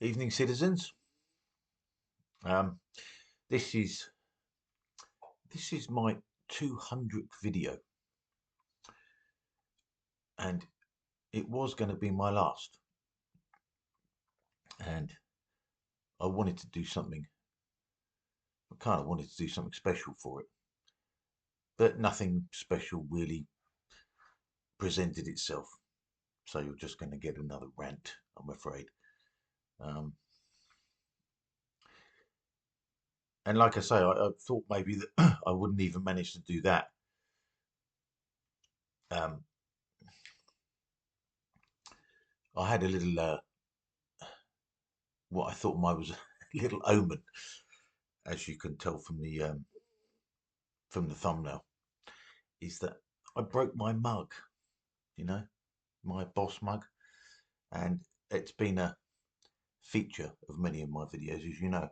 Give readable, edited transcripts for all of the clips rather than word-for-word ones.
Evening, citizens. Um, this is my 200th video, and it was going to be my last. And I wanted to do something. I kind of wanted to do something special for it, but nothing special really presented itself. So you're just going to get another rant, I'm afraid. Um, and like I say, I thought maybe that I wouldn't even manage to do that. Um, I had a little, what I thought was a little omen, as you can tell from the thumbnail, is that I broke my mug, you know, my boss mug, and it's been a feature of many of my videos, as you know.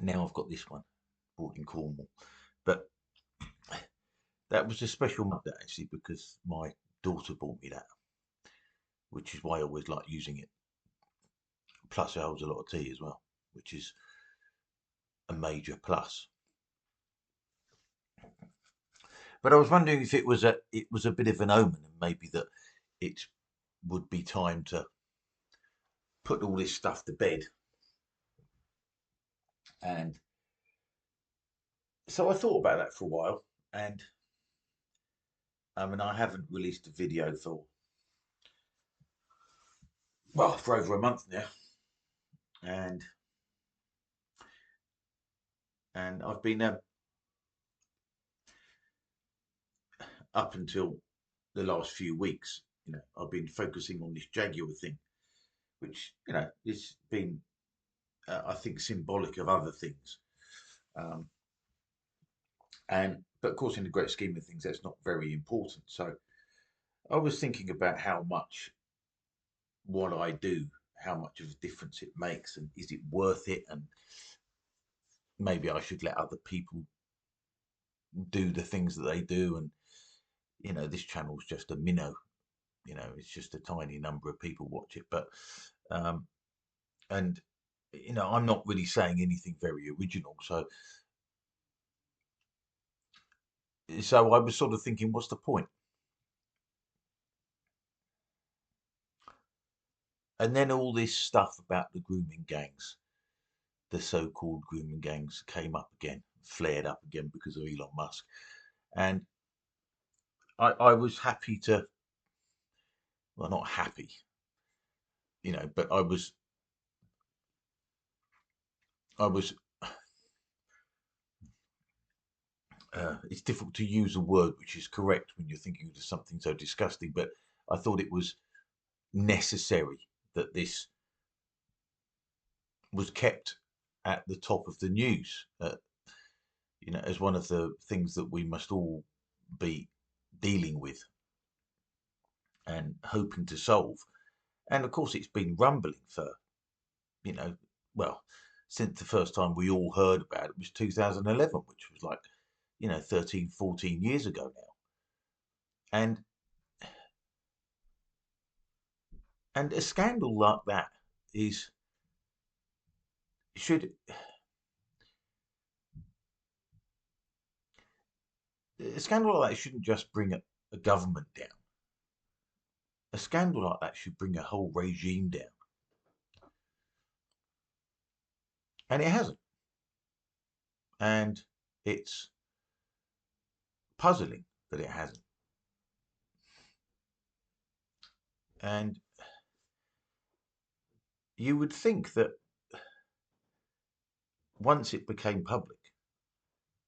Now I've got this one, bought in Cornwall, but that was a special mug that actually because my daughter bought me that, which is why I always like using it. Plus, it holds a lot of tea as well, which is a major plus. But I was wondering if it was a bit of an omen, and maybe that it would be time to put all this stuff to bed. And so I thought about that for a while, and I mean, I haven't released a video for over a month now, and I've been up until the last few weeks, I've been focusing on this Jaguar thing, which has been, I think, symbolic of other things, um, but of course, in the great scheme of things, that's not very important. So I was thinking about how much what I do, how much of a difference it makes, and is it worth it, and maybe I should let other people do the things that they do. And this channel's just a minnow, it's just a tiny number of people watch it, but um and I'm not really saying anything very original, so I was sort of thinking, what's the point? And then all this stuff about the grooming gangs, the so-called grooming gangs, came up again, flared up again because of Elon Musk. And I was happy to, well, not happy, but I was it's difficult to use a word which is correct when you're thinking of something so disgusting, but I thought it was necessary that this was kept at the top of the news, as one of the things that we must all be dealing with and hoping to solve. And of course, it's been rumbling for, you know, well, since the first time we all heard about it was 2011, which was like, 13, 14 years ago now. And a scandal like that is should a scandal like that shouldn't just bring a government down. A scandal like that should bring a whole regime down, and it hasn't. And it's puzzling that it hasn't. And you would think that once it became public,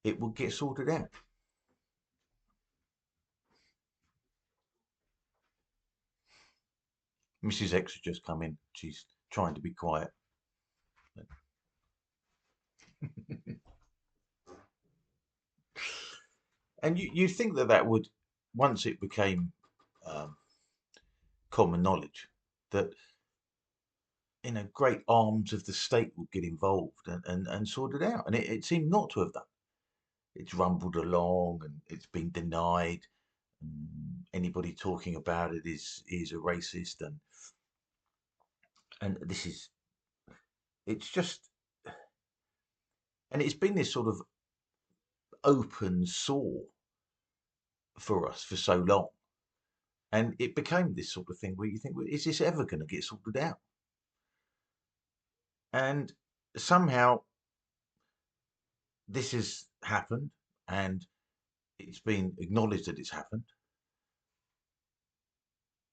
it would get sorted out. Mrs. X has just come in. She's trying to be quiet. And you'd think that would, once it became um, common knowledge, that great arms of the state would get involved and sort it out. And it seemed not to have done. It's rumbled along and it's been denied. Anybody talking about it is a racist. And and it's just, and it's been this sort of open sore for us for so long. And it became this sort of thing where you think, well, is this ever going to get sorted out? And somehow this has happened, and it's been acknowledged that it's happened.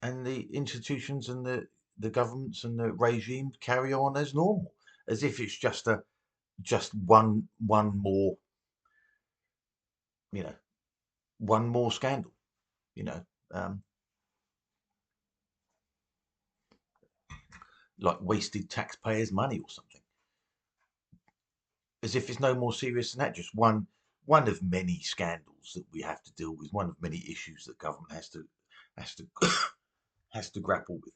And the institutions and the governments and the regime carry on as normal, as if it's just one more, you know, one more scandal, you know, um, like wasted taxpayers' money or something, as if it's no more serious than that. Just one of many scandals that we have to deal with, one of many issues that government has to has to grapple with.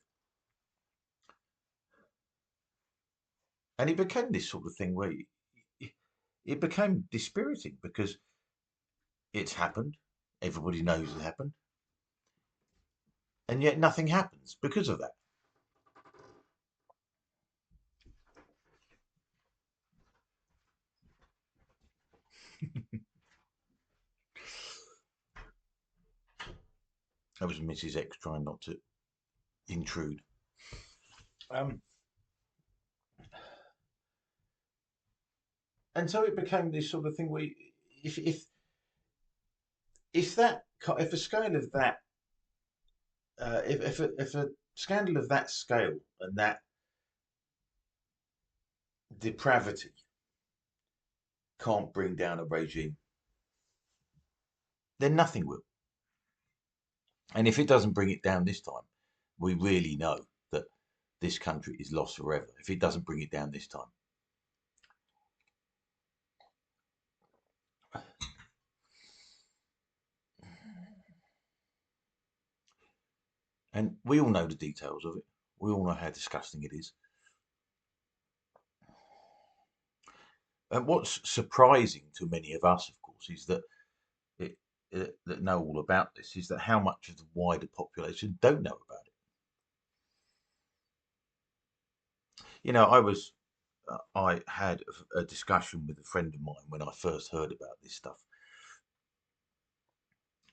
And it became this sort of thing where it became dispiriting because it's happened, everybody knows it happened, and yet nothing happens because of that. That was Mrs. X trying not to intrude. Um, and so it became this sort of thing where if if if a scale of that if a scandal of that scale and that depravity can't bring down a regime, then nothing will. And if it doesn't bring it down this time, we really know that this country is lost forever. If it doesn't bring it down this time. And we all know the details of it. We all know how disgusting it is. And what's surprising to many of us, of course, is that it, that know all about this is that how much of the wider population don't know about it. You know, I had a discussion with a friend of mine when I first heard about this stuff,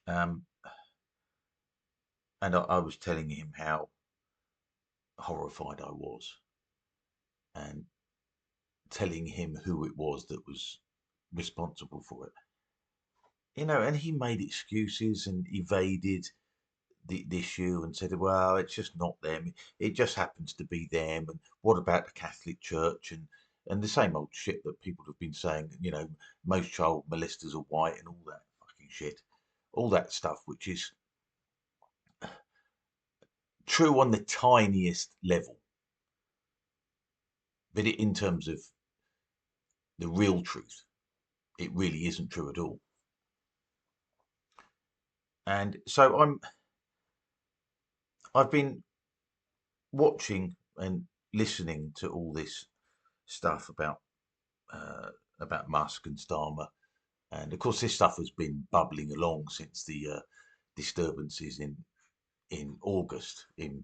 um, and I was telling him how horrified I was, and telling him who it was that was responsible for it. You know, and he made excuses and evaded the issue and said, well, it's just not them. It just happens to be them. And what about the Catholic Church? And the same old shit that people have been saying, you know, most child molesters are white and all that fucking shit. All that stuff, which is true on the tiniest level. But in terms of the real truth, it really isn't true at all. And so I've been watching and listening to all this stuff uh, about Musk and Starmer, and of course this stuff has been bubbling along since the disturbances in August in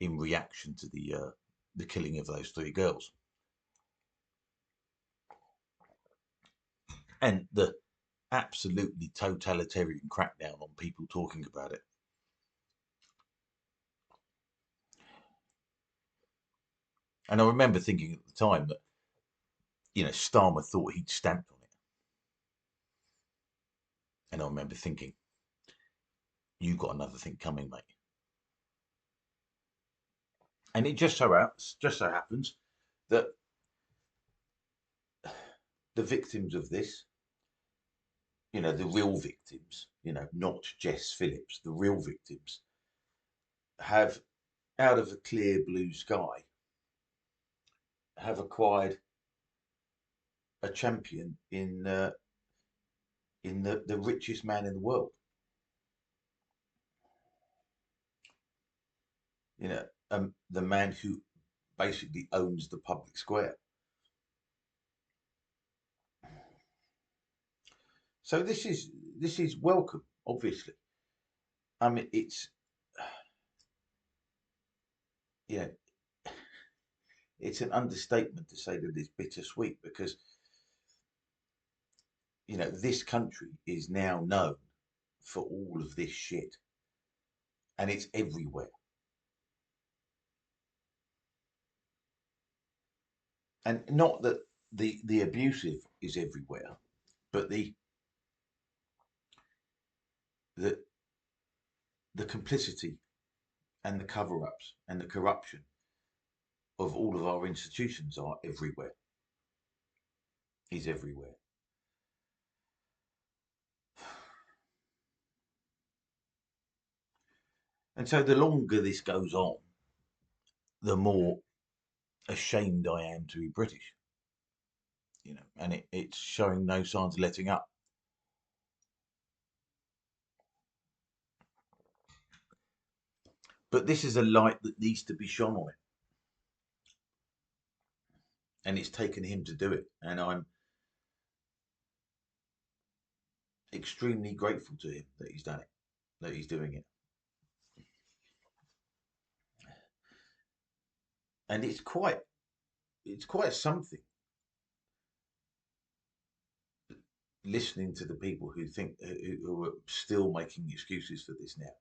reaction to the killing of those three girls and the absolutely totalitarian crackdown on people talking about it. And I remember thinking at the time that, you know, Starmer thought he'd stamped on it. And I remember thinking, you got another thing coming, mate. And it just so happens that the victims of this, you know, the real victims, you know, not Jess Phillips, the real victims, have, out of a clear blue sky, have acquired a champion in the richest man in the world. You know, the man who basically owns the public square. So this is welcome, obviously. I mean, it's, you know, it's an understatement to say that it's bittersweet because, this country is now known for all of this shit, and it's everywhere. And not that the abusive is everywhere, but the the complicity and the cover-ups and the corruption of all of our institutions are everywhere. Is everywhere. And so the longer this goes on, the more ashamed I am to be British. And it's showing no signs of letting up. But this is a light that needs to be shone on it. And it's taken him to do it. And I'm extremely grateful to him that he's done it, that he's doing it. And it's quite something listening to the people who think who are still making excuses for this now.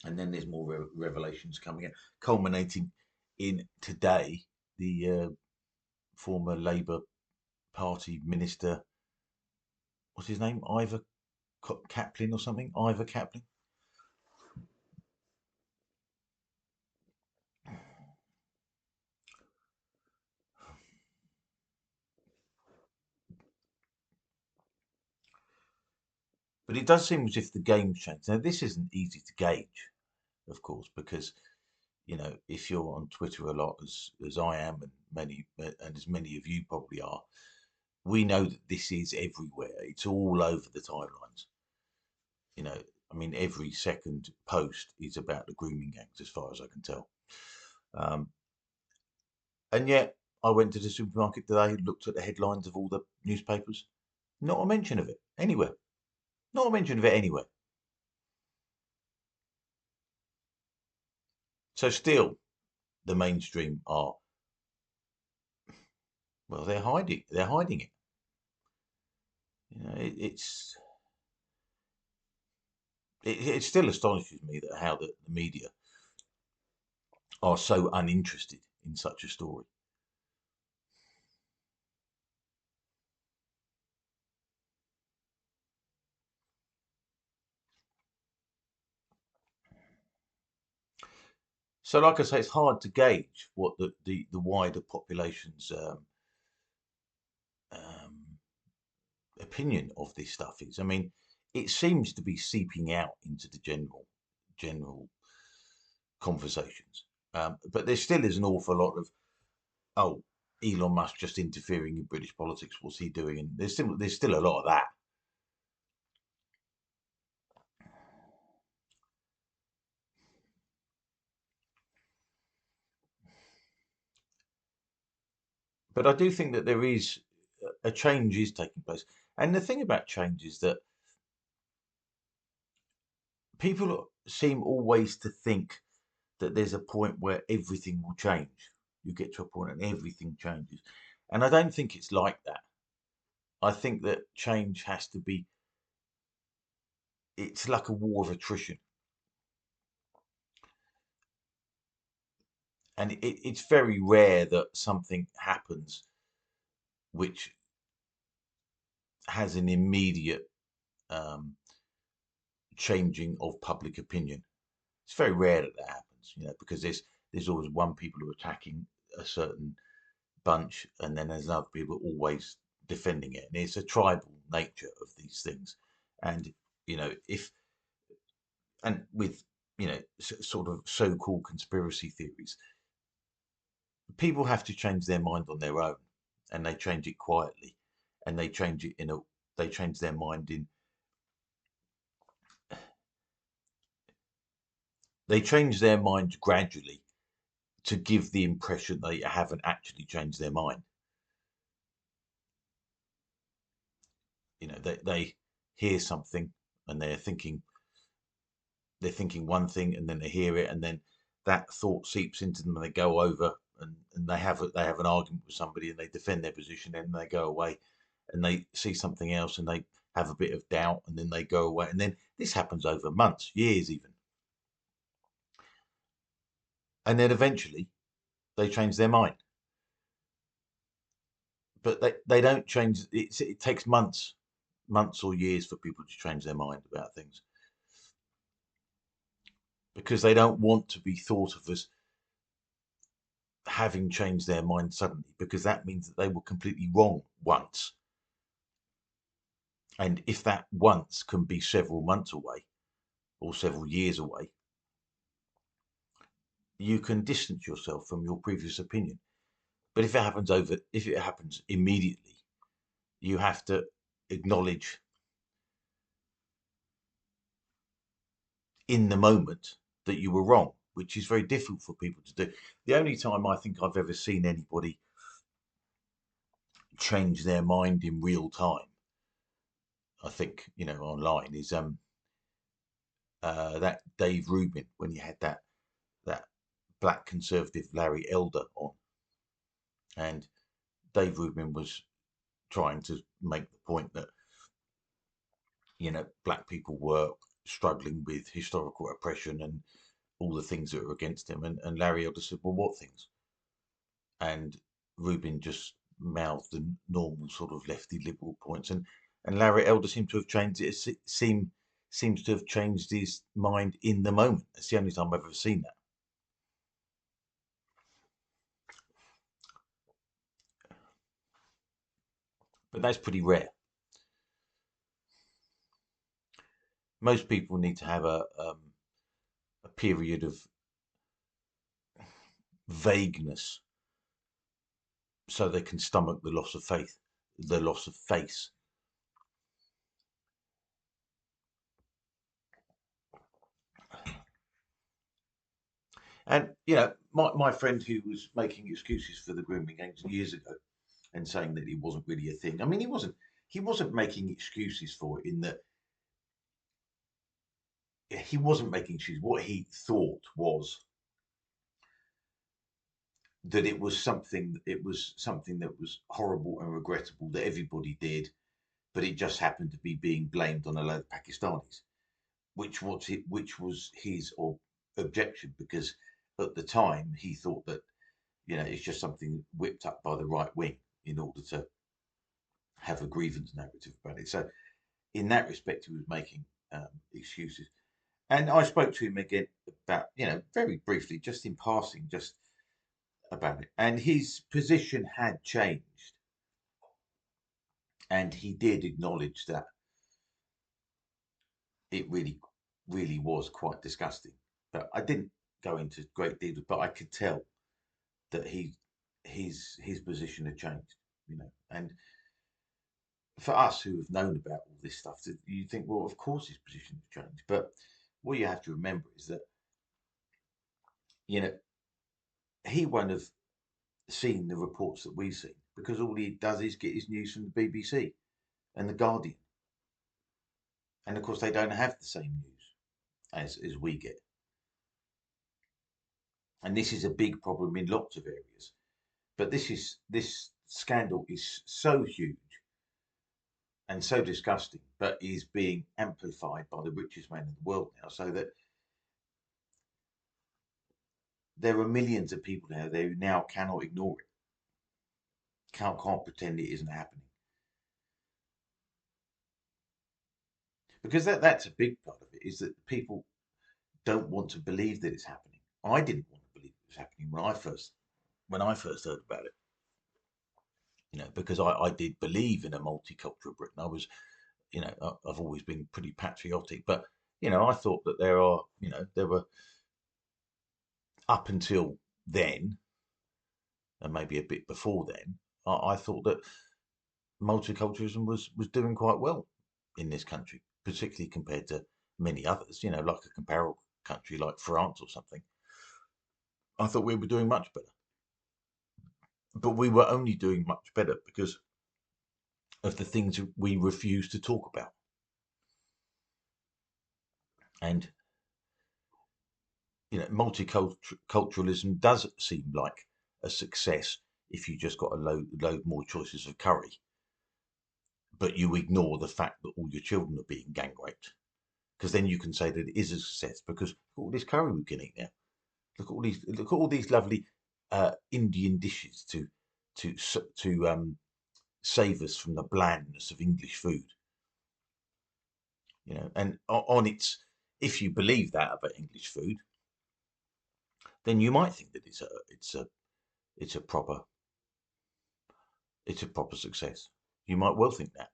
And then there's more revelations coming out, culminating in today. The former Labour Party minister, what's his name, Ivor Kaplan or something, Ivor Kaplan. But it does seem as if the game's changed. Now, this isn't easy to gauge, of course, because if you're on Twitter a lot, as I am, and as many of you probably are, we know that this is everywhere. It's all over the timelines. I mean, every second post is about the grooming gangs, as far as I can tell. And yet, I went to the supermarket today, looked at the headlines of all the newspapers. Not a mention of it anywhere. Not a mention of it anywhere. So still, the mainstream are, well, they're hiding. They're hiding it. It still astonishes me that how the media are so uninterested in such a story. So, like I say, it's hard to gauge what the wider population's um, opinion of this stuff is. I mean, it seems to be seeping out into the general conversations, but there still is an awful lot of, oh, Elon Musk just interfering in British politics. What's he doing? And there's still a lot of that. But I do think that there is a change is taking place. And the thing about change is that people seem always to think that there's a point where everything will change. You get to a point and everything changes. And I don't think it's like that. I think that change has to be, it's like a war of attrition. And it's very rare that something happens which has an immediate um, changing of public opinion. It's very rare that that happens, because there's always one people who are attacking a certain bunch, and then there's other people always defending it. And it's a tribal nature of these things. And if and with sort of so-called conspiracy theories, people have to change their mind on their own, and they change it quietly, and they change their mind in they change their mind gradually to give the impression they haven't actually changed their mind. They hear something and they're thinking, they're thinking one thing and then they hear it, and then that thought seeps into them and they go over and they have an argument with somebody and they defend their position and they go away and they see something else and they have a bit of doubt and then they go away, and then this happens over months, years even, and then eventually they change their mind. But they don't change. It takes months or years for people to change their mind about things, because they don't want to be thought of as having changed their mind suddenly, because that means that they were completely wrong once. And if that once can be several months away or several years away, you can distance yourself from your previous opinion. But if it happens immediately, you have to acknowledge in the moment that you were wrong, which is very difficult for people to do. The only time I think I've ever seen anybody change their mind in real time, I think, online, is that Dave Rubin, when he had that black conservative Larry Elder on, and Dave Rubin was trying to make the point that black people were struggling with historical oppression and all the things that were against him, and Larry Elder said, well, what things? And Rubin just mouthed the normal sort of lefty liberal points, and Larry Elder seemed to have changed it. Seems to have changed his mind in the moment. It's the only time I've ever seen that. But that's pretty rare. Most people need to have a period of vagueness so they can stomach the loss of faith, the loss of face. And my friend who was making excuses for the grooming years ago and saying that it wasn't really a thing. I mean, he wasn't making excuses for it, in that he wasn't making excuses. What he thought was that it was something that was horrible and regrettable that everybody did, but it just happened to be being blamed on a load of Pakistanis, which was his objection, because at the time he thought that it's just something whipped up by the right wing in order to have a grievance narrative about it. So in that respect, he was making excuses. And I spoke to him again about, very briefly, just in passing, just about it. And his position had changed. And he did acknowledge that it really, really was quite disgusting. But I didn't go into great detail, but I could tell that his position had changed, And for us who have known about all this stuff, you think, well, of course his position has changed. But what you have to remember is that, you know, he won't have seen the reports that we've seen, because all he does is get his news from the BBC and the Guardian. And of course, they don't have the same news as we get. And this is a big problem in lots of areas. But this scandal is so huge and so disgusting, but is being amplified by the richest man in the world now, so that there are millions of people there who now cannot ignore it, can't pretend it isn't happening, because that's a big part of it, is that people don't want to believe that it's happening. I didn't want to believe it was happening when I first heard about it, because I did believe in a multicultural Britain. I've always been pretty patriotic, but I thought that there were, up until then, and maybe a bit before then, I thought that multiculturalism was doing quite well in this country, particularly compared to many others. Like a comparable country like France or something. I thought we were doing much better, but we were only doing much better because of the things we refused to talk about. And multiculturalism does seem like a success if you just got a load more choices of curry, but you ignore the fact that all your children are being gang raped, because then you can say that it is a success because look at all this curry we can eat now. Look at all these lovely Indian dishes to save us from the blandness of English food. And on its, if you believe that about English food, then you might think that it's a proper success. You might well think that,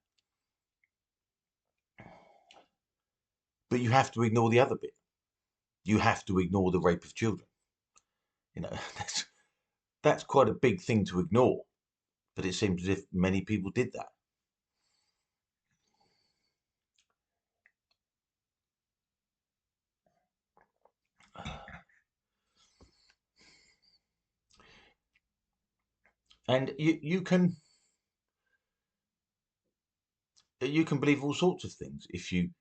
but you have to ignore the other bit. You have to ignore the rape of children. That's quite a big thing to ignore, but it seems as if many people did that. And you can believe all sorts of things if you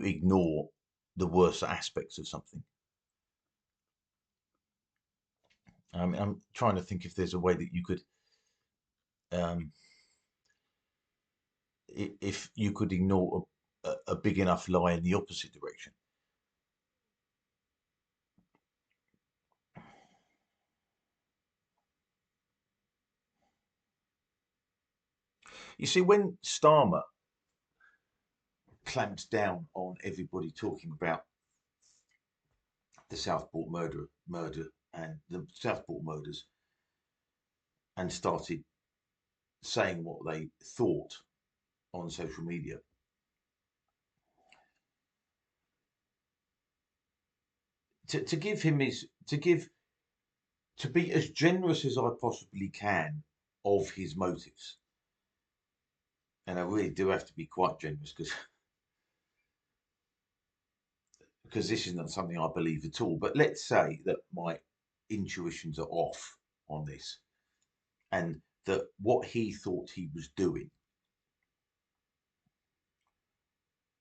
ignore the worst aspects of something. I mean, I'm trying to think if there's a way that you could, if you could ignore a big enough lie in the opposite direction. You see, when Starmer clamped down on everybody talking about the Southport murder and the Southport murders, and started saying what they thought on social media, to give him his to be as generous as I possibly can of his motives, and I really do have to be quite generous because this is not something I believe at all. But let's say that my intuitions are off on this, and that what he thought he was doing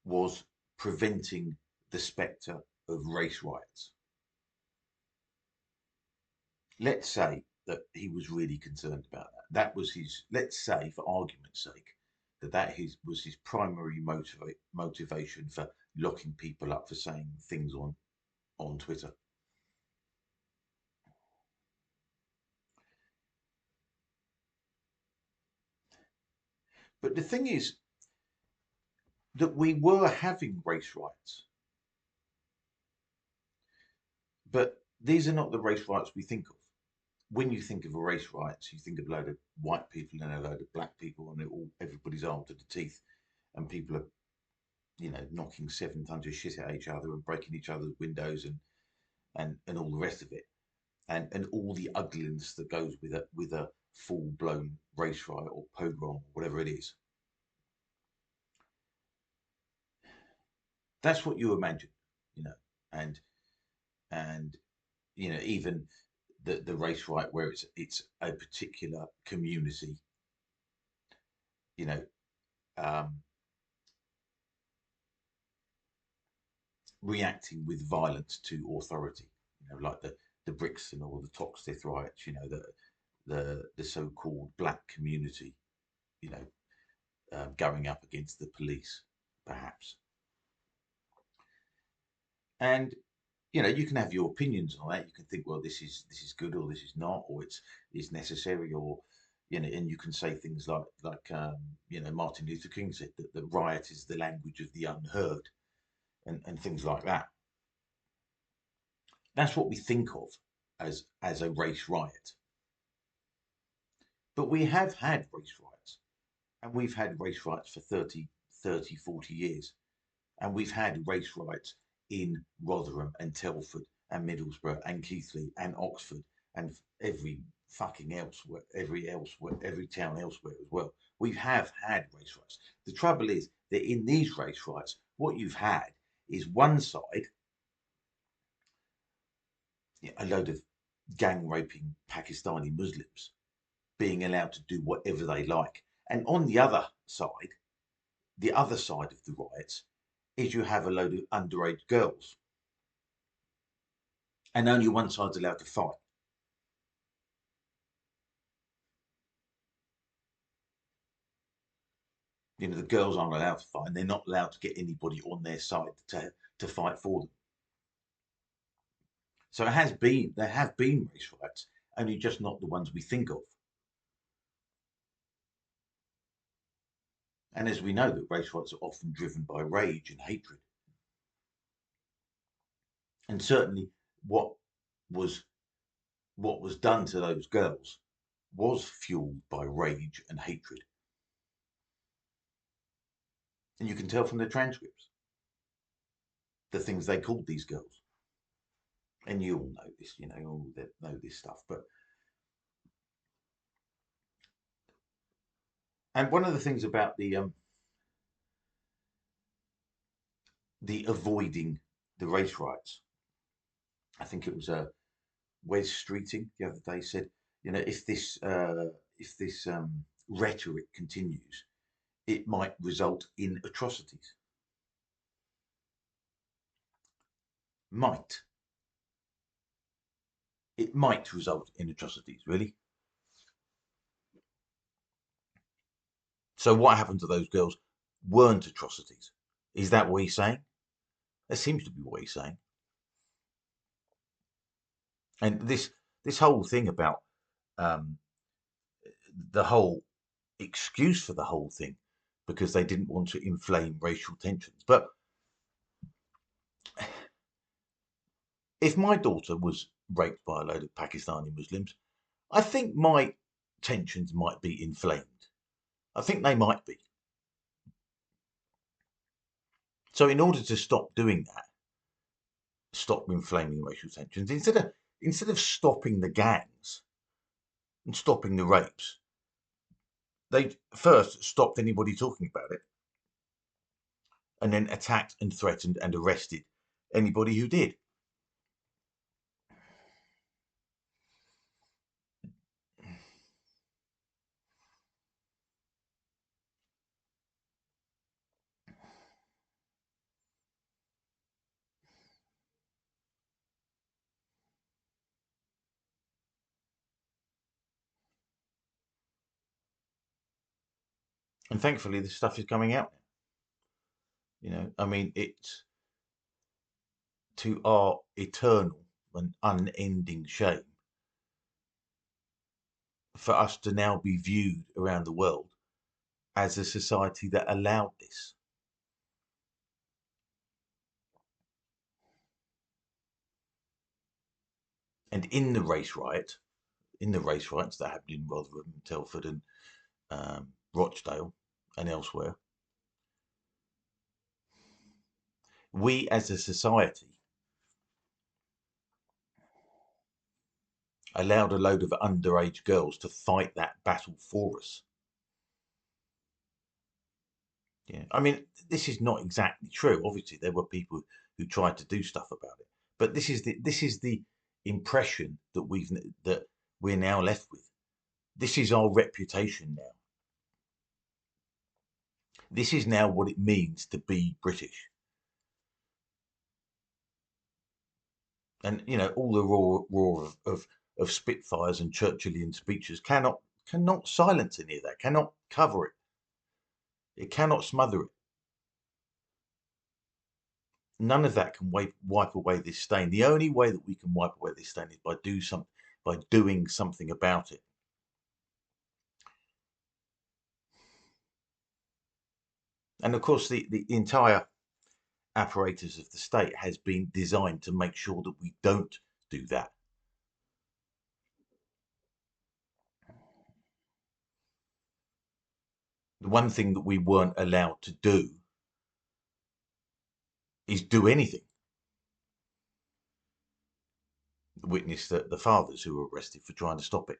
was preventing the spectre of race riots. Let's say that he was really concerned about that. That was his, let's say, for argument's sake, that was his primary motivation for locking people up for saying things on Twitter. But the thing is that we were having race riots, but these are not the race riots we think of. When you think of a race riots, you think of a load of white people and a load of black people, and everybody's armed to the teeth, and people are, knocking 7 tons of shit at each other and breaking each other's windows and all the rest of it, and all the ugliness that goes with a full blown race riot or pogrom or whatever it is. That's what you imagine, and even the race riot where it's a particular community, reacting with violence to authority, like the Brixton or the Toxteth riots, the so-called black community, going up against the police, perhaps. And you can have your opinions on that. You can think, well, this is good, or this is not, or it's necessary, or and you can say things like Martin Luther King said that the riot is the language of the unheard, and things like that. That's what we think of as a race riot. But we have had race riots, and we've had race riots for 30, 40 years. And we've had race riots in Rotherham and Telford and Middlesbrough and Keighley and Oxford and every fucking elsewhere, every town elsewhere as well. We have had race riots. The trouble is that in these race riots, what you've had is one side, a load of gang raping Pakistani Muslims being allowed to do whatever they like. And on the other side of the riots, is you have a load of underage girls and only one side's allowed to fight. You know, the girls aren't allowed to fight, and they're not allowed to get anybody on their side to fight for them. So there have been race riots, only just not the ones we think of. And as we know, that race riots are often driven by rage and hatred. And certainly what was what was done to those girls was fueled by rage and hatred. And you can tell from the transcripts the things they called these girls. And you all know this, you all know this stuff. And one of the things about the avoiding the race riots, I think it was Wes Streeting the other day said, if this rhetoric continues, it might result in atrocities. Might. It might result in atrocities, really. So what happened to those girls weren't atrocities. Is that what he's saying? That seems to be what he's saying. And this whole thing about the whole excuse for the whole thing, because they didn't want to inflame racial tensions. But if my daughter was raped by a load of Pakistani Muslims, I think my tensions might be inflamed. I think they might be. So in order to stop doing that, stop inflaming racial tensions, instead of stopping the gangs and stopping the rapes, they first stopped anybody talking about it, and then attacked and threatened and arrested anybody who did. And thankfully, this stuff is coming out. I mean, it's to our eternal and unending shame for us to now be viewed around the world as a society that allowed this. And in the race riots that happened in Rotherham, Telford, and Rochdale, and elsewhere, we as a society allowed a load of underage girls to fight that battle for us. Yeah, I mean, this is not exactly true. Obviously, there were people who tried to do stuff about it, but this is the impression that we're now left with. This is our reputation now. This is now what it means to be British. And all the roar of Spitfires and Churchillian speeches cannot silence any of that, cannot cover it. It cannot smother it. None of that can wipe away this stain. The only way that we can wipe away this stain is by doing something about it. And of course, the entire apparatus of the state has been designed to make sure that we don't do that. The one thing that we weren't allowed to do is do anything. Witness the fathers who were arrested for trying to stop it.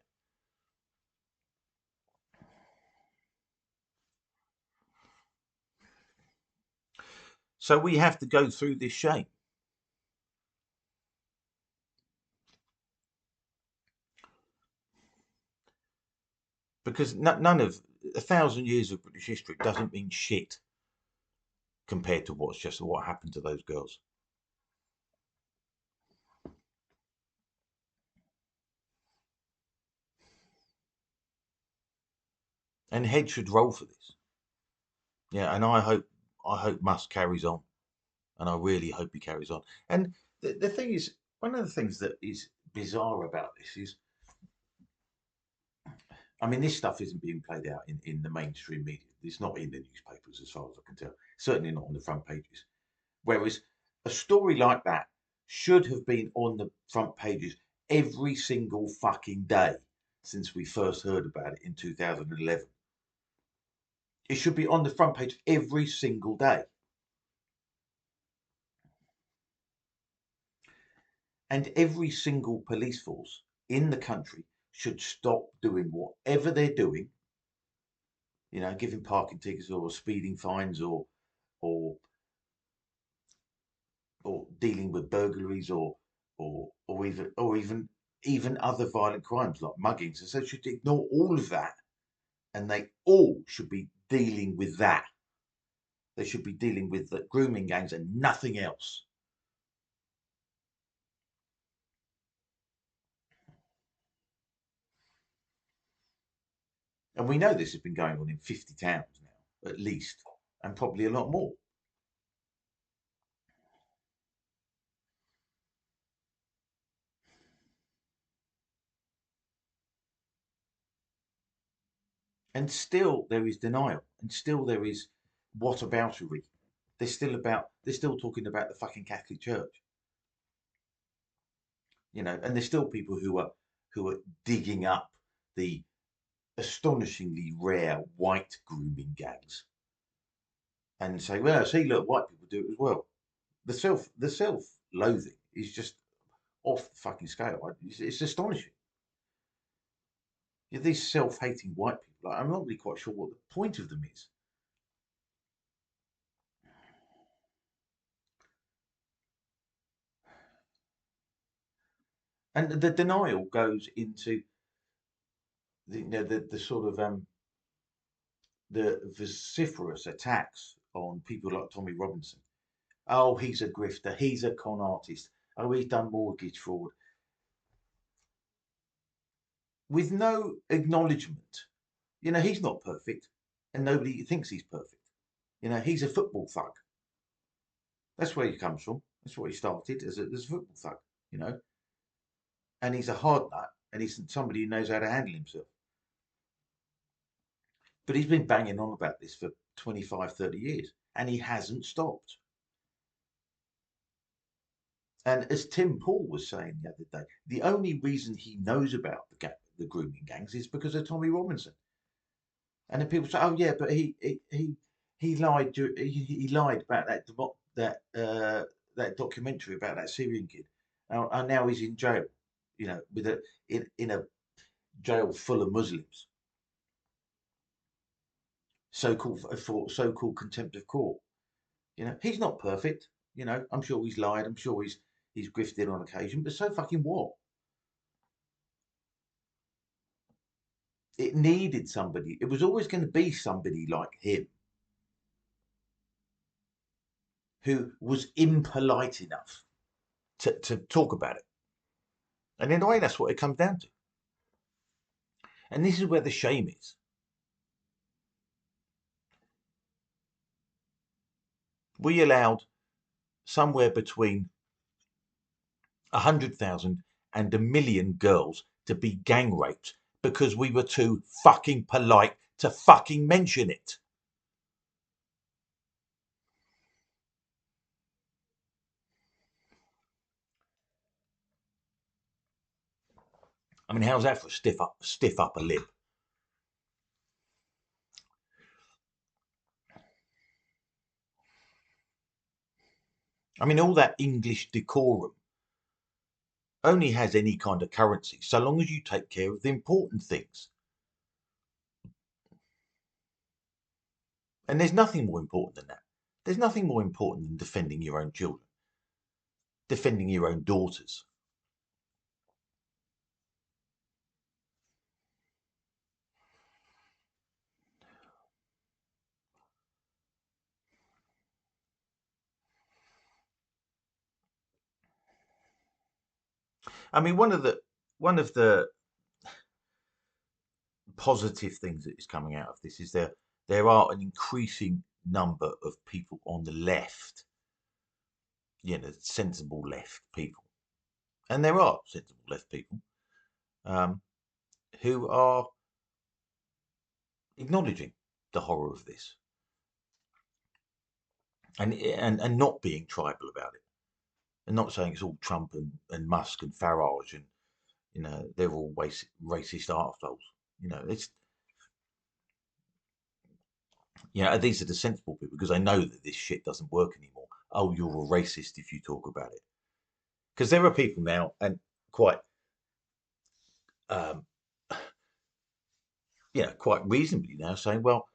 So we have to go through this shame. Because none of 1,000 years of British history doesn't mean shit compared to what happened to those girls. and heads should roll for this. Yeah, and I hope Musk carries on, and I really hope he carries on. And the thing is, one of the things that is bizarre about this is, I mean, this stuff isn't being played out in the mainstream media. It's not in the newspapers, as far as I can tell. Certainly not on the front pages. Whereas a story like that should have been on the front pages every single fucking day since we first heard about it in 2011. It should be on the front page every single day. And every single police force in the country should stop doing whatever they're doing, giving parking tickets or speeding fines or dealing with burglaries or even other violent crimes like muggings. And so they should ignore all of that, and they all should be dealing with that. They should be dealing with the grooming gangs and nothing else. And we know this has been going on in 50 towns now, at least, and probably a lot more. And still there is denial, and still there is whataboutery. They're still talking about the fucking Catholic Church, and there's still people who are digging up the astonishingly rare white grooming gangs and say, well, see, look, white people do it as well. The self-loathing is just off the fucking scale. It's astonishing. These self-hating white people, I'm not really quite sure what the point of them is. And the denial goes into the sort of the vociferous attacks on people like Tommy Robinson. Oh, he's a grifter. He's a con artist. Oh, he's done mortgage fraud. With no acknowledgement. He's not perfect, and nobody thinks he's perfect. He's a football thug. That's where he comes from. That's what he started as a football thug, you know. And he's a hard nut, and he's somebody who knows how to handle himself. But he's been banging on about this for 25, 30 years, and he hasn't stopped. And as Tim Paul was saying the other day, the only reason he knows about the grooming gangs is because of Tommy Robinson. And then people say, "Oh yeah, but he lied. He lied about that documentary about that Syrian kid, and now he's in jail. With in a jail full of Muslims, so-called for so-called contempt of court. He's not perfect. I'm sure he's lied. I'm sure he's grifted on occasion, but so fucking what? It needed somebody. It was always going to be somebody like him who was impolite enough to talk about it. And in a way, that's what it comes down to. And this is where the shame is. We allowed somewhere between 100,000 and 1,000,000 girls to be gang raped because we were too fucking polite to fucking mention it. I mean, how's that for a stiff upper lip? I mean, all that English decorum only has any kind of currency so long as you take care of the important things. And there's nothing more important than that. There's nothing more important than defending your own children, defending your own daughters. I mean, one of the positive things that is coming out of this is there are an increasing number of people on the left, sensible left people, and there are sensible left people um, who are acknowledging the horror of this and not being tribal about it, and not saying it's all Trump and Musk and Farage and they're all racist arseholes. It's these are the sensible people because they know that this shit doesn't work anymore. Oh, you're a racist if you talk about it. Because there are people now, and quite, um, quite reasonably now, saying, "Well,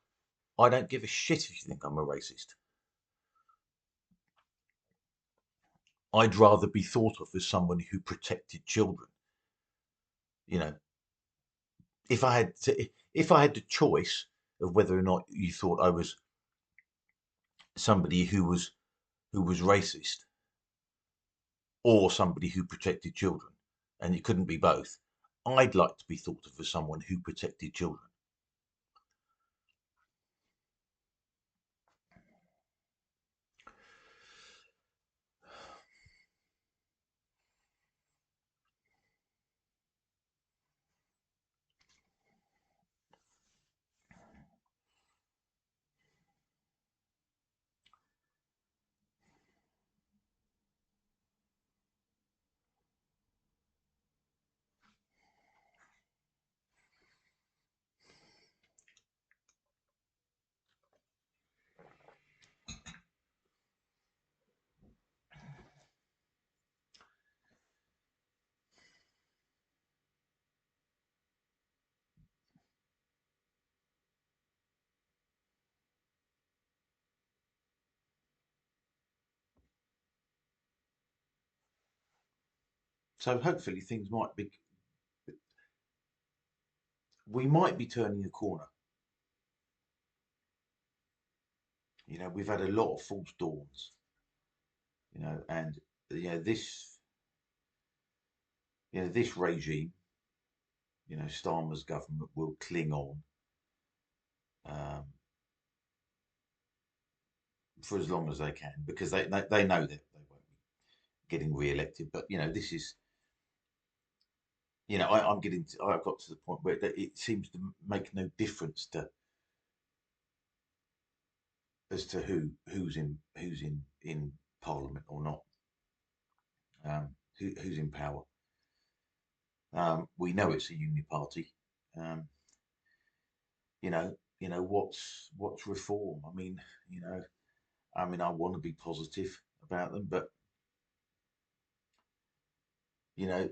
I don't give a shit if you think I'm a racist. I'd rather be thought of as someone who protected children. You know, if I had the choice of whether or not you thought I was somebody who was racist or somebody who protected children, and it couldn't be both, I'd like to be thought of as someone who protected children." So hopefully things we might be turning a corner. We've had a lot of false dawns, and this this regime, Starmer's government will cling on um, for as long as they can because they know that they won't be getting re-elected. But this is I've got to the point where it seems to make no difference as to who's in Parliament or not, who's in power. We know it's a uniparty. Um, what's reform? I want to be positive about them, but you know,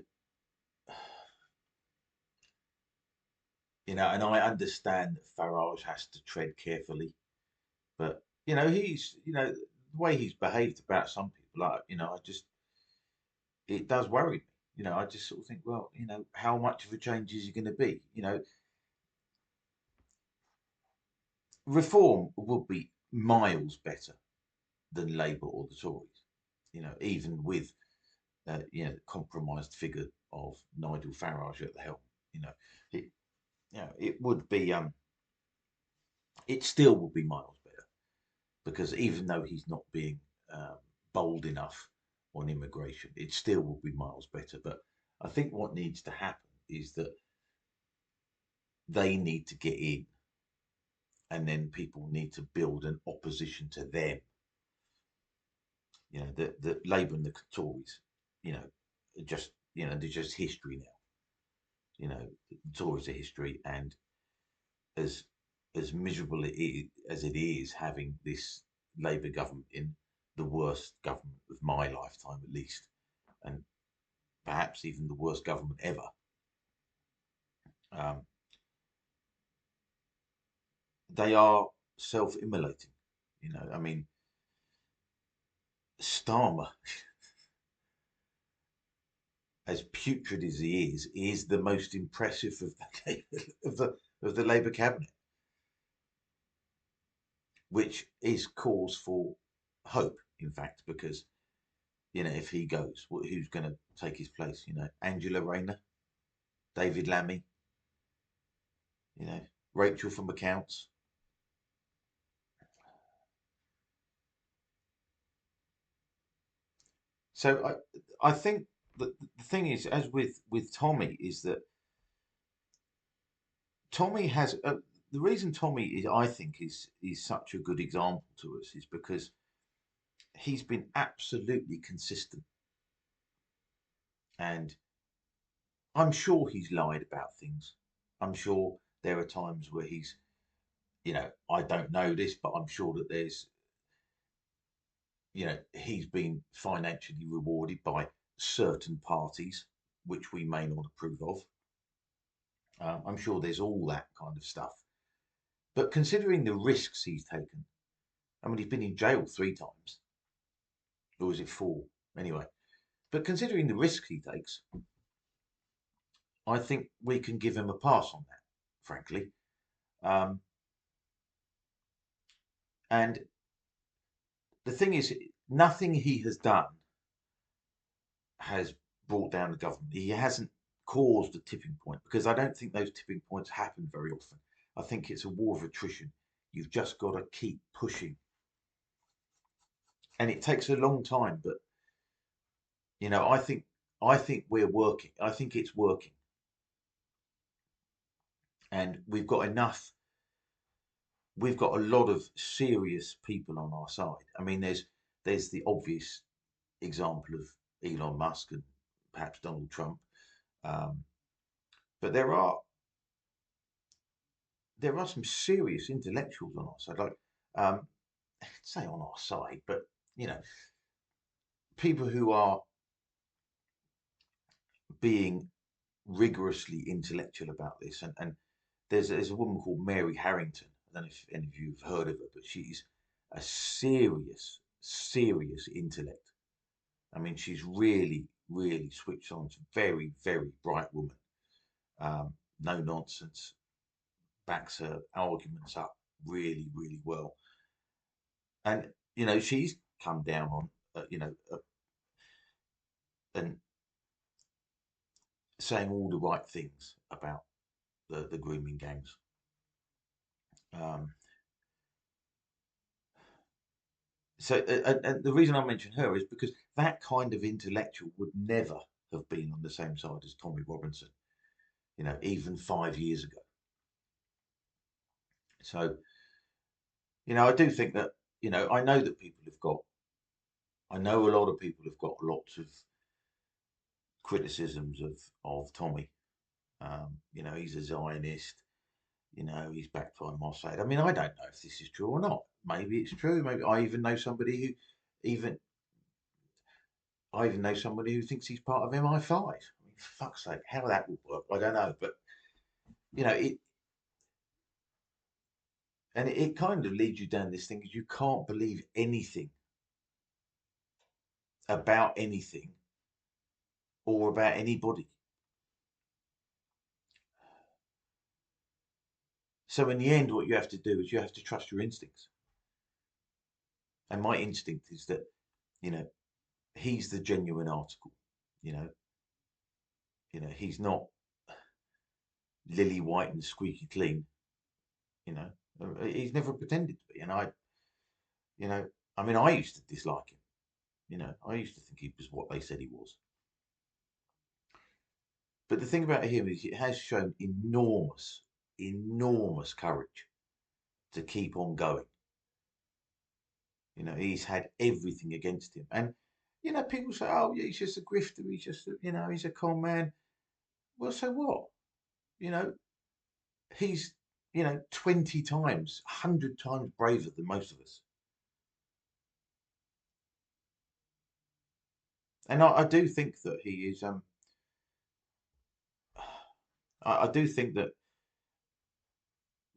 and I understand that Farage has to tread carefully, but the way he's behaved about some people, it does worry me. I just sort of think, well, how much of a change is he going to be? Reform would be miles better than Labour or the Tories. Even with compromised figure of Nigel Farage at the helm. It, it would be it still would be miles better because even though he's not being bold enough on immigration, it still would be miles better. But I think what needs to happen is that they need to get in, and then people need to build an opposition to them. The Labour and the Tories, they're just history now. The Tories are history, and as miserable as it is having this Labour government in the worst government of my lifetime at least, and perhaps even the worst government ever. Um, they are self-immolating. Starmer, as putrid as he is the most impressive of the of the Labour cabinet, which is cause for hope, in fact, because if he goes, who's going to take his place? Angela Rayner, David Lammy, you know, Rachel from accounts. So I think that the thing is, as with Tommy, is that Tommy has the reason Tommy is, I think, is such a good example to us is because he's been absolutely consistent, and I'm sure he's lied about things. I'm sure there are times where he's, I don't know this, but I'm sure that there's, he's been financially rewarded by certain parties, which we may not approve of. I'm sure there's all that kind of stuff. But considering the risks he's taken, I mean, he's been in jail 3 times, or was it 4? Anyway, but considering the risk he takes, I think we can give him a pass on that, frankly. Um, and the thing is, nothing he has done has brought down the government. He hasn't caused a tipping point because I don't think those tipping points happen very often. I think it's a war of attrition. You've just got to keep pushing, and it takes a long time. But I think we're working. I think it's working, and we've got enough. We've got a lot of serious people on our side. I mean, there's the obvious example of Elon Musk and perhaps Donald Trump, um, but there are some serious intellectuals on our side. Like, I say on our side, but you know, people who are being rigorously intellectual about this. And there's a woman called Mary Harrington. I don't know if any of you have heard of her, but she's a serious intellect. I mean, she's really switched on. She's a very bright woman. No nonsense, backs her arguments up really well. And she's come down on and saying all the right things about the grooming gangs. Um, and the reason I mention her is because that kind of intellectual would never have been on the same side as Tommy Robinson, even 5 years ago. So, I do think that, I know that I know a lot of people have got lots of criticisms of Tommy. He's a Zionist. He's backed by Mossad. I mean, I don't know if this is true or not. Maybe it's true. Maybe even I even know somebody who thinks he's part of MI5. I mean, for fuck's sake, how that would work, I don't know. But it it kind of leads you down this thing because you can't believe anything about anything or about anybody. So in the end, what you have to do is you have to trust your instincts. And my instinct is that, you know, he's the genuine article. You know, he's not lily white and squeaky clean. You know, he's never pretended to be. And I mean, I used to dislike him. I used to think he was what they said he was. But the thing about him is, it has shown enormous courage to keep on going. He's had everything against him, and people say, "Oh, yeah, he's just a grifter. He's just, he's a con man." Well, so what? You know, he's 20 times, 100 times braver than most of us, and I do think that he is. I do think that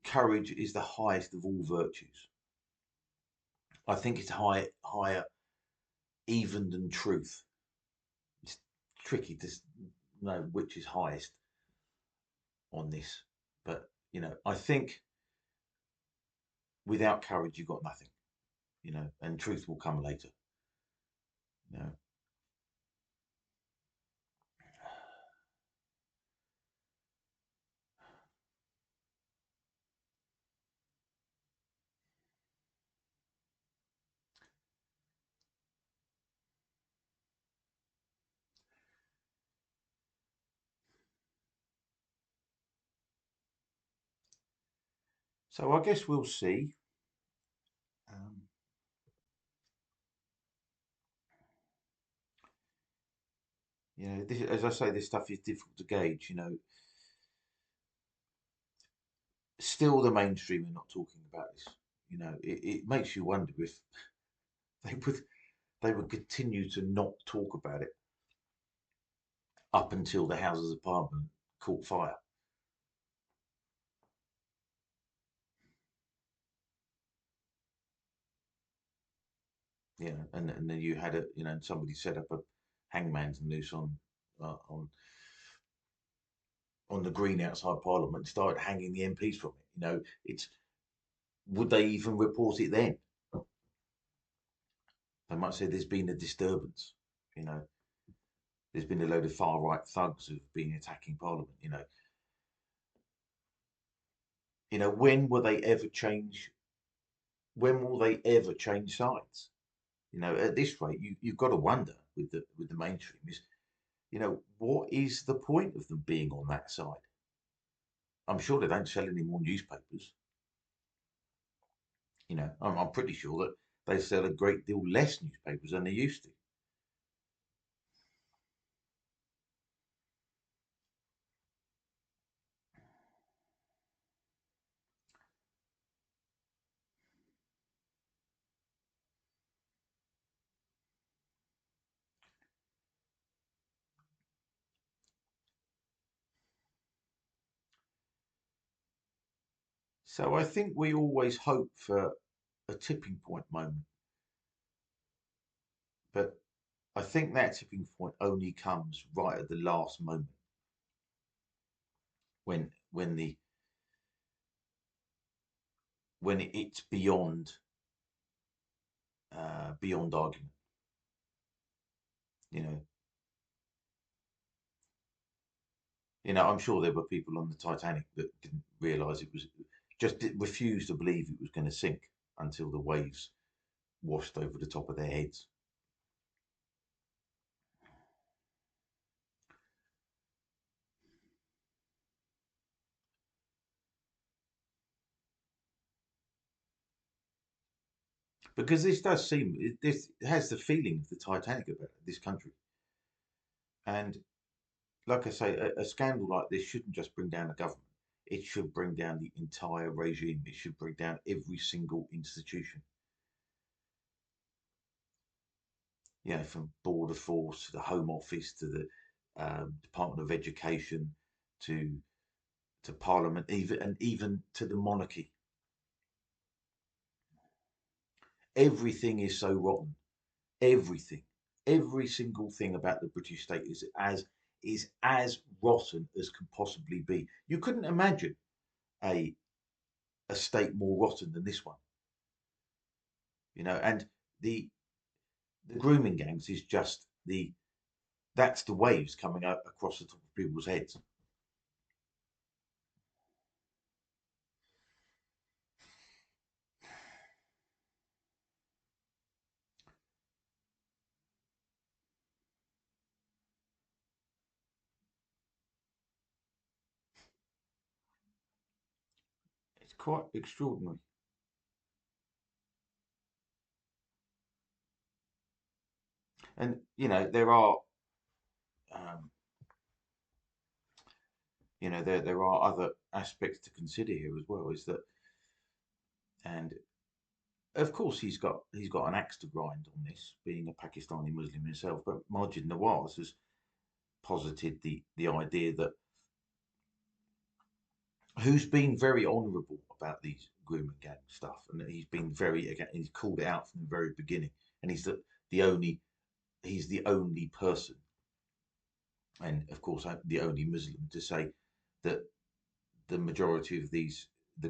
courage is the highest of all virtues. I think it's higher even than truth. It's tricky to know which is highest on this, but I think without courage you've got nothing. And truth will come later. You know, So I guess we'll see. Um, as I say, this stuff is difficult to gauge. Still the mainstream are not talking about this. It makes you wonder if they would they would continue to not talk about it up until the Houses of Parliament caught fire. And then you had somebody set up a hangman's noose uh, on on the green outside Parliament, and started hanging the MPs from it. It's would they even report it then? They might say there's been a disturbance. You know, there's been a load of far right thugs who've been attacking Parliament. When will they ever change? When will they ever change sides? At this rate, you've got to wonder with the mainstream is, what is the point of them being on that side? I'm sure they don't sell any more newspapers. I'm pretty sure that they sell a great deal less newspapers than they used to. So I think we always hope for a tipping point moment, but I think that tipping point only comes right at the last moment when it's beyond argument. You know, I'm sure there were people on the Titanic that didn't realise it was just refused to believe it was going to sink until the waves washed over the top of their heads. Because this does seem, this has the feeling of the Titanic about it, this country. And like I say, a scandal like this shouldn't just bring down the government. It should bring down the entire regime. It should bring down every single institution. From Border Force to the Home Office to the Department of Education to Parliament, even to the monarchy. Everything is so rotten. Everything, every single thing about the British state is as rotten as can possibly be. You couldn't imagine a a state more rotten than this one. And the the grooming gangs is just that's the waves coming out across the top of people's heads. It's quite extraordinary. And there are um, there are other aspects to consider here as well. Is that and of course he's got an axe to grind on this, being a Pakistani Muslim himself. But Majid Nawaz has posited the idea that who's been very honourable about these grooming gang stuff, and he's been he's called it out from the very beginning, and the only he's the only person, and of course the only Muslim to say that the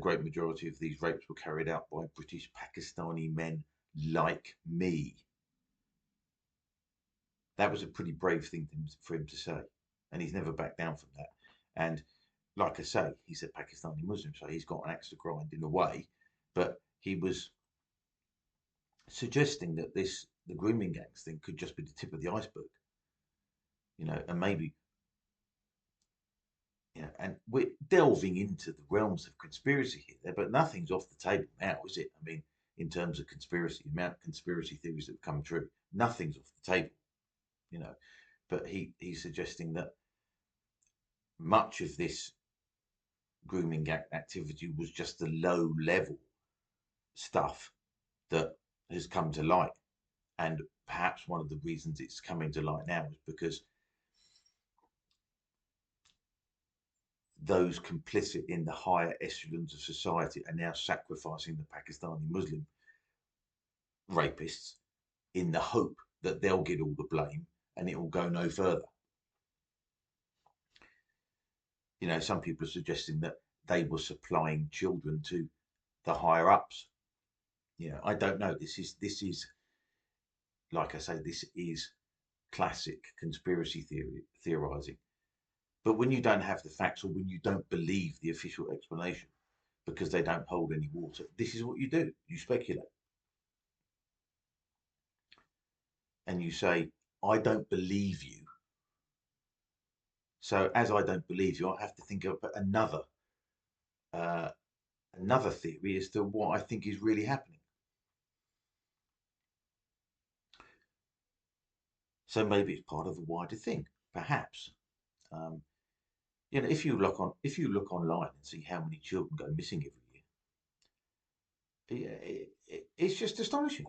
great majority of these rapes were carried out by British Pakistani men like me. That was a pretty brave thing for him to say, and he's never backed down from that. And like I say, he's a Pakistani Muslim, so he's got an axe to grind in a way. But he was suggesting that the grooming gangs thing could just be the tip of the iceberg, and maybe and we're delving into the realms of conspiracy here, but nothing's off the table now, is it? I mean, in terms of conspiracy, the amount of conspiracy theories that have come true, nothing's off the table, you know. But he's suggesting that much of this grooming activity was just the low level stuff that has come to light. And perhaps one of the reasons it's coming to light now is because those complicit in the higher echelons of society are now sacrificing the Pakistani Muslim rapists in the hope that they'll get all the blame and it will go no further. You know, some people are suggesting that they were supplying children to the higher ups. You know, I don't know. This is like I say, this is classic conspiracy theorizing. But when you don't have the facts, or when you don't believe the official explanation because they don't hold any water, this is what you do. You speculate. And you say, I don't believe you. So as I don't believe you, I have to think of uh, another theory as to what I think is really happening. So maybe it's part of a wider thing, perhaps. You know, if you look online and see how many children go missing every year, it's just astonishing.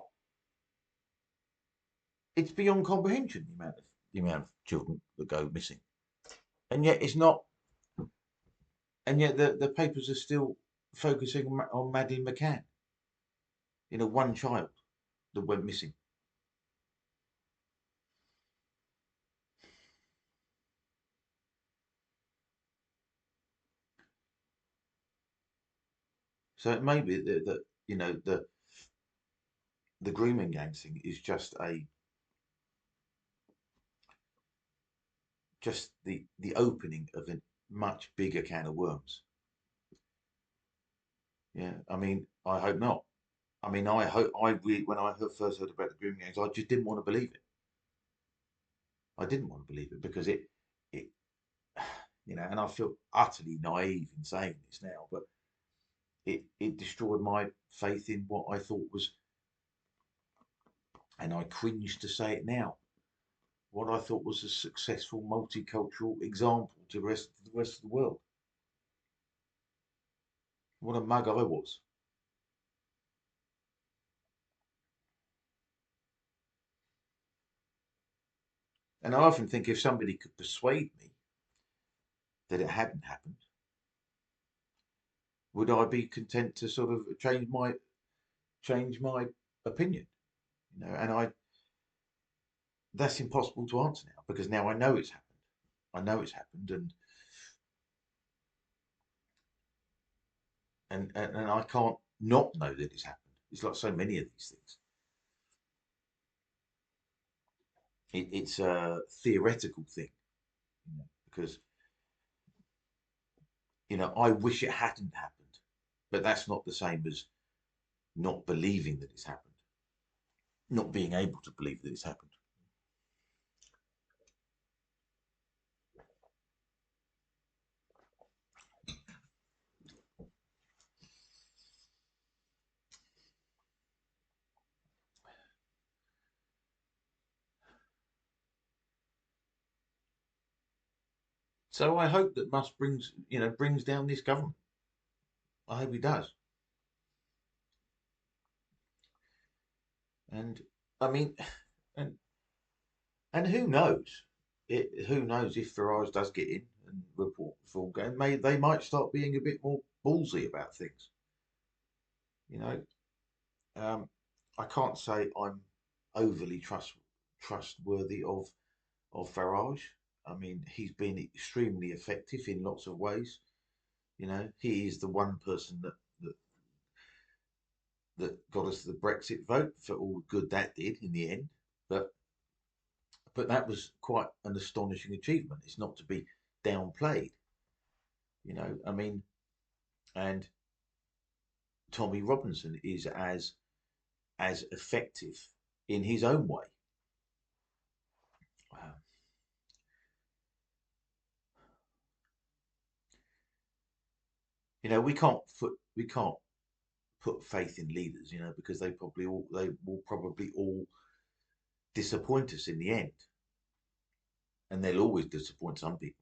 It's beyond comprehension the amount of children that go missing, and yet it's not. And yet the papers are still focusing on Madeleine McCann. You know, one child that went missing. So it may be that you know the grooming gang thing is just the opening of a much bigger can of worms. Yeah, I mean, I hope not. I mean, I hope when I first heard about the grooming gangs, I just didn't want to believe it. I didn't want to believe it because it, you know, and I feel utterly naive in saying this now, but it destroyed my faith in what I thought was, and I cringe to say it now, what I thought was a successful multicultural example to the rest of the world. What a mug I was. And I often think if somebody could persuade me that it hadn't happened, would I be content to sort of change my opinion? You know, and that's impossible to answer now because now I know it's happened. I know it's happened, and I can't not know that it's happened. It's like so many of these things. It's a theoretical thing, you know, because you know I wish it hadn't happened, but that's not the same as not believing that it's happened, not being able to believe that it's happened. So I hope that Musk brings down this government. I hope he does. And I mean, and and who knows? Who knows if Farage does get in and report the full game? They might start being a bit more ballsy about things. You know, um, I can't say I'm overly trustworthy of Farage. I mean, he's been extremely effective in lots of ways. You know, he is the one person that got us the Brexit vote for all the good that did in the end. But that was quite an astonishing achievement. It's not to be downplayed. You know, I mean, and Tommy Robinson is as effective in his own way. You know, we can't put faith in leaders, you know, because they will probably all disappoint us in the end, and they'll always disappoint some people.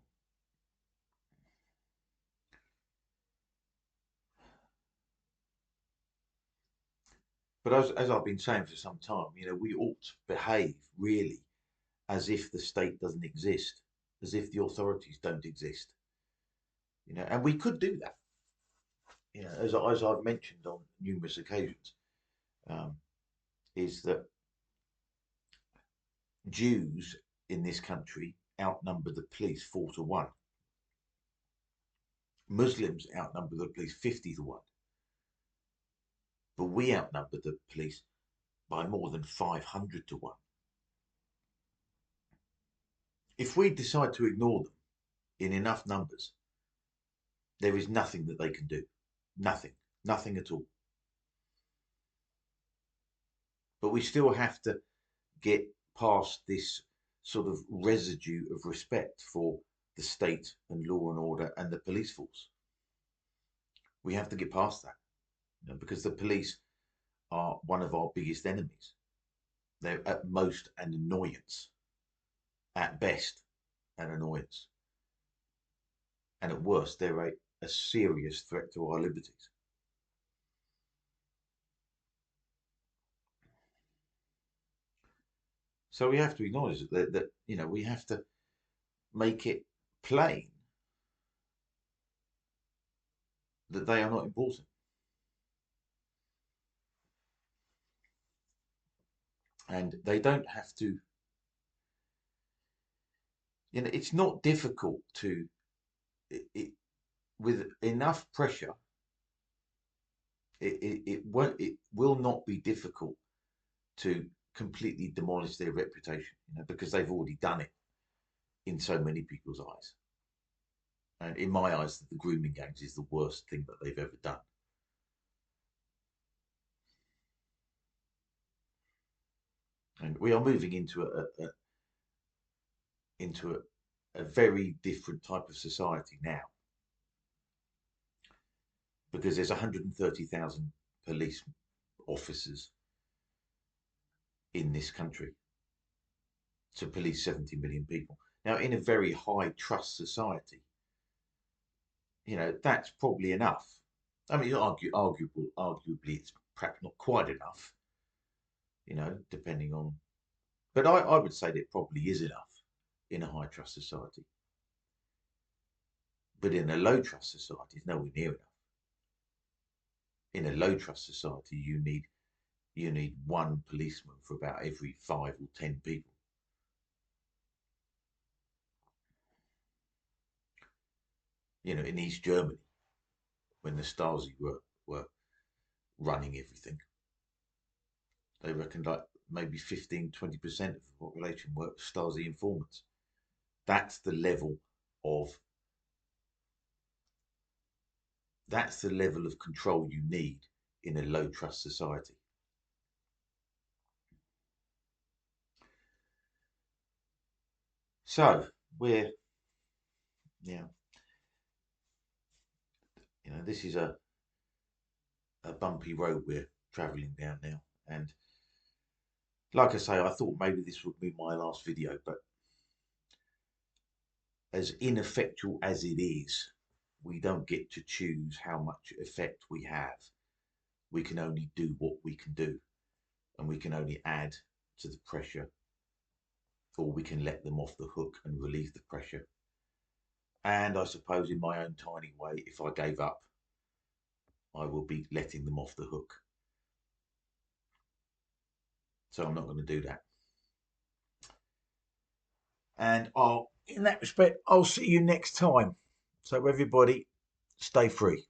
But as I've been saying for some time, you know, we ought to behave really as if the state doesn't exist, as if the authorities don't exist, you know, and we could do that, you know, as I've mentioned on numerous occasions, um, is that Jews in this country outnumber the police 4 to 1. Muslims outnumber the police 50 to 1, but we outnumber the police by more than 500 to 1. If we decide to ignore them in enough numbers, there is nothing that they can do. Nothing. Nothing at all. But we still have to get past this sort of residue of respect for the state and law and order and the police force. We have to get past that, you know, because the police are one of our biggest enemies. They're at most an annoyance, at best an annoyance, and at worst they're a serious threat to our liberties. So we have to acknowledge that you know, we have to make it plain that they are not important. And they don't have to, you know, it's not difficult to, with enough pressure, it will not be difficult to completely demolish their reputation, you know, because they've already done it in so many people's eyes. And in my eyes, the grooming gangs is the worst thing that they've ever done. And we are moving into a very different type of society now, because there's 130,000 police officers in this country to police 70 million people. Now, in a very high trust society, you know, that's probably enough. I mean, arguably, it's perhaps not quite enough, you know, depending on. But I would say that it probably is enough in a high trust society. But in a low trust society, it's nowhere near enough. In a low trust society, you need one policeman for about every 5 or 10 people. You know, in East Germany, when the Stasi were running everything, they reckoned like maybe 15–20% of the population were Stasi informants. That's the level of control you need in a low trust society. So we're, yeah, you know, this is a bumpy road we're travelling down now, and like I say, I thought maybe this would be my last video, but as ineffectual as it is, we don't get to choose how much effect we have. We can only do what we can do, and we can only add to the pressure, or we can let them off the hook and relieve the pressure. And I suppose in my own tiny way, if I gave up, I will be letting them off the hook. So I'm not going to do that. And in that respect, I'll see you next time. So everybody, stay free.